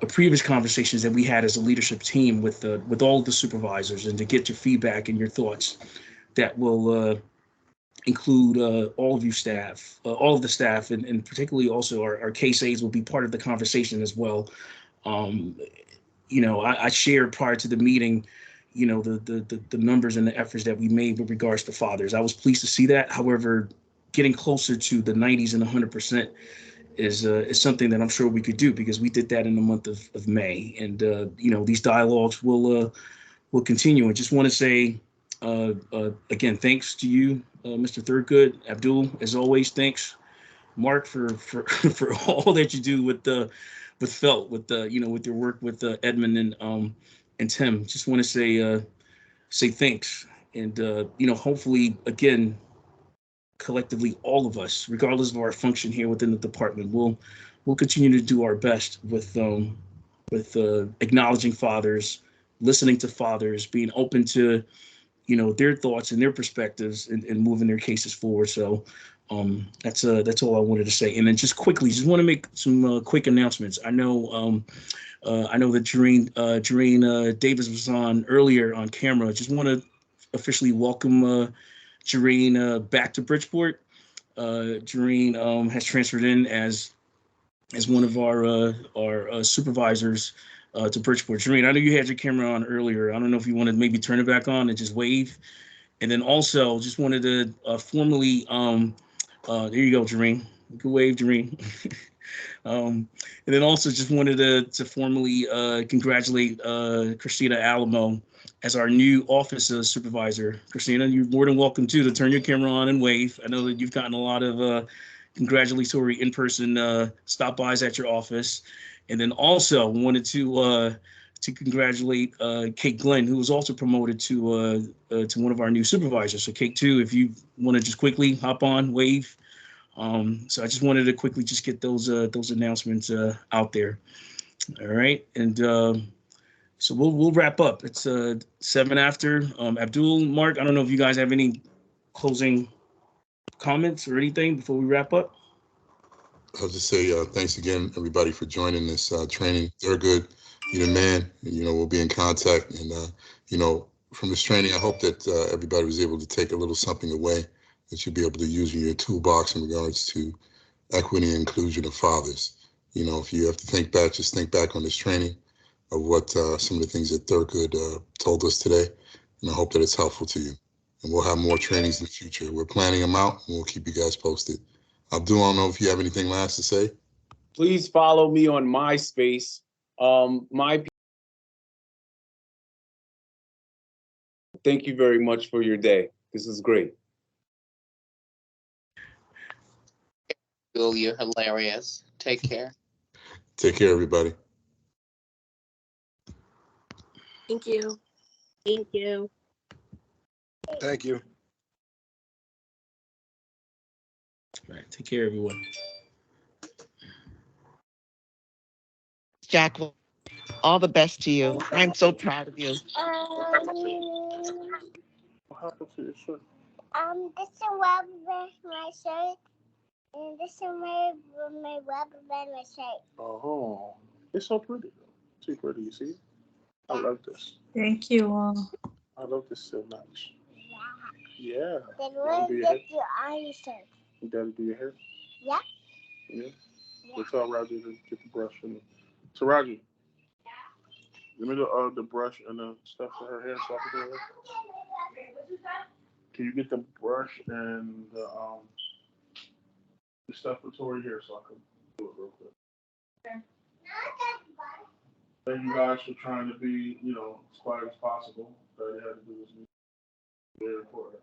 previous conversations that we had as a leadership team with all of the supervisors, and to get your feedback and your thoughts that will include all of you staff, all of the staff, and particularly also our case aides will be part of the conversation as well. I shared prior to the meeting, the numbers and the efforts that we made with regards to fathers. I was pleased to see that. However, getting closer to the 90s and 100% is something that I'm sure we could do, because we did that in the month of May. And these dialogues will continue. I just want to say again, thanks to you, Mr. Thurgood. Abdul, as always, thanks. Mark, for for all that you do with Felt, with with your work with Edmund and Tim. Just want to say thanks. And hopefully, again, collectively, all of us, regardless of our function here within the department, we'll continue to do our best with acknowledging fathers, listening to fathers, being open to their thoughts and their perspectives, and moving their cases forward. So that's all I wanted to say. And then just quickly, just want to make some quick announcements. I know that Jareen Davis was on earlier on camera. Just want to officially welcome Jareen back to Bridgeport. Jareen has transferred in as one of our supervisors to Bridgeport. Jareen, I know you had your camera on earlier. I don't know if you want to maybe turn it back on and just wave. And then also just wanted to formally, there you go, Jareen. You can wave, Jareen. And then also just wanted to formally congratulate Christina Alamo as our new office supervisor. Christina, you're more than welcome to turn your camera on and wave. I know that you've gotten a lot of congratulatory in-person stop-bys at your office. And then also wanted to congratulate Kate Glenn, who was also promoted to one of our new supervisors. So Kate, too, if you want to just quickly hop on, wave. So I just wanted to quickly just get those announcements out there. All right, and so we'll wrap up. It's 7 after. Abdul, Mark, I don't know if you guys have any closing comments or anything before we wrap up. I'll just say thanks again, everybody, for joining this training. Thurgood, you're the man. We'll be in contact. And, from this training, I hope that everybody was able to take a little something away that you'll be able to use in your toolbox in regards to equity and inclusion of fathers. If you have to think back, just think back on this training of what some of the things that Thurgood told us today. And I hope that it's helpful to you. And we'll have more trainings in the future. We're planning them out, and we'll keep you guys posted. Abdul, I don't know if you have anything last to say. Please follow me on MySpace. Thank you very much for your day. This is great. Bill, you're hilarious. Take care. Take care, everybody. Thank you. Thank you. Thank you. All right, take care, everyone. Jack, all the best to you. I'm so proud of you. What happened to your shirt? This is rubber band my shirt, and this is my rubber band my shirt. Oh, it's so pretty. Too pretty, you see? I love this. Thank you all. I love this so much. Yeah. Then we'll get your iron shirt. You gotta do your hair? Yeah. Yeah. We'll tell Roger to get the brush and Taraji, give me the brush and the stuff for her hair so I can do it. Can you get the brush and the stuff for Tori here so I can do it real quick? Thank you guys for trying to be, as quiet as possible. All you had to do was very important.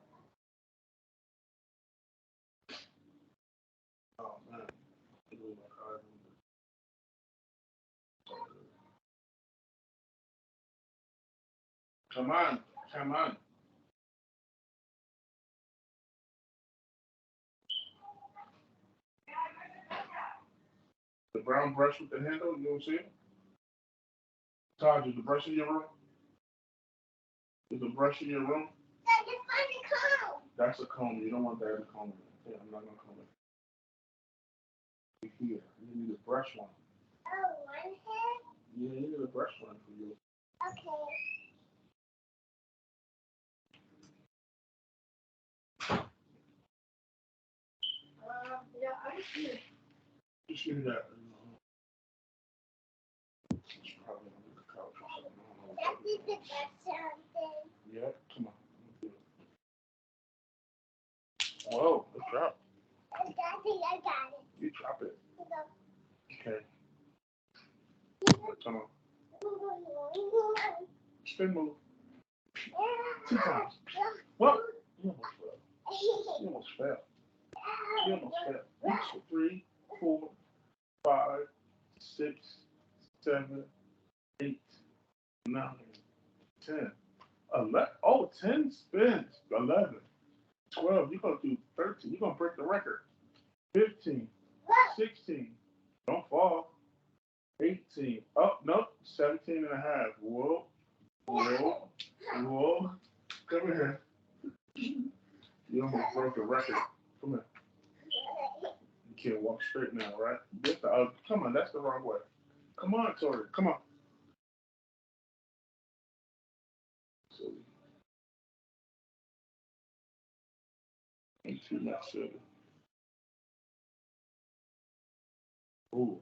Oh man. Come on, come on. The brown brush with the handle, you don't see it? Todd, is the brush in your room? Is the brush in your room? That's a comb. You don't want that in a comb. Yeah, I'm not gonna comb it. Here, you need a brush one. Oh, one here? Yeah, you need a brush one for you. Okay. Yeah, I see it. You see that? It's probably under the couch or something. That is the best something. Yeah, come on. Whoa, good job. I got it. You drop it. Okay. Come on. Spin move. 2 times. What? You almost fell. You almost fell. You almost fell. 1, 2, 3, 4, 5, 6, 7, 8, 9, 10. 11. Oh, 10 spins. 11. 12. You're going to do 13. You're going to break the record. 15. 16. Don't fall. 18. Oh, nope. 17 and a half. Whoa. Whoa. Whoa. Come here. You almost broke the record. Come here. You can't walk straight now, right? Come on, that's the wrong way. Come on, Tori. Come on. So, ain't too much sugar. Ooh.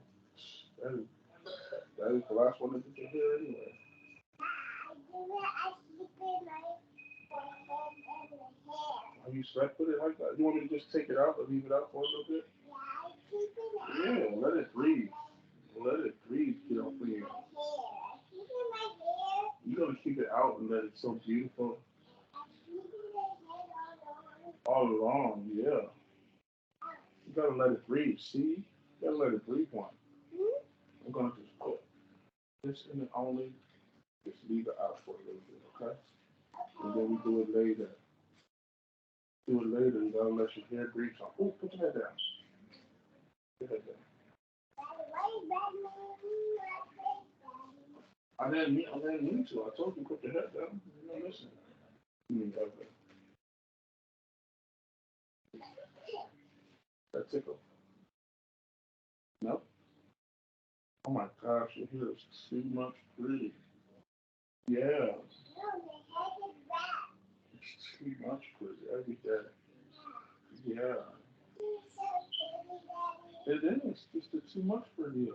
That is the last one that you can hear anyway. Have you slept with it like that? You want me to just take it out and leave it out for a little bit? Yeah, let it breathe. Let it breathe, get off of you. You're going to keep it out and let it so beautiful. All along, yeah. You got to let it breathe, see? You got to let it breathe one. I'm going to just put this in it only. Just leave it out for a little bit, okay? And then we do it later. Do it later, you got to let your hair breathe some. Oh, put your head down. Put your head down. I didn't mean to. I told you put your head down. You're not listening. Okay. That tickle. No? Oh my gosh, your hair is too much pretty. Yeah. It's too much pretty every day. Yeah. It is. It's too much pretty.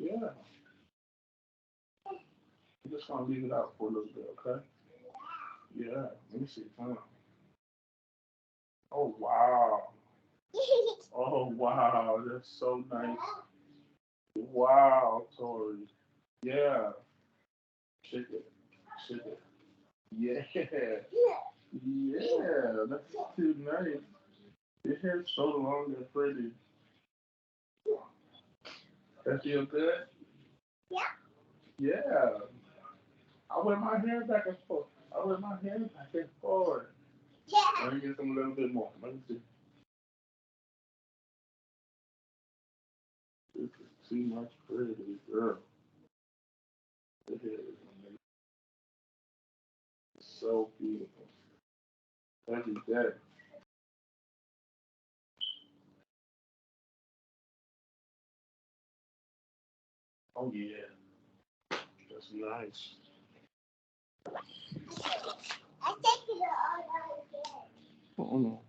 Yeah. I'm just gonna leave it out for a little bit, okay? Yeah. Let me see. Oh wow. Oh wow. That's so nice. Wow, Tori. Yeah. Shake it. Shake it. Yeah. Yeah. That's too nice. Your hair's so long and pretty. That feel good? Yeah. Yeah. I wear my hair back and forth. I wear my hair back and forth. Yeah. Let me get some a little bit more. Let me see. This is too much pretty, girl. The hair is amazing. It's so beautiful. Every day. Oh yeah. That's nice. I take it all out again. Oh no.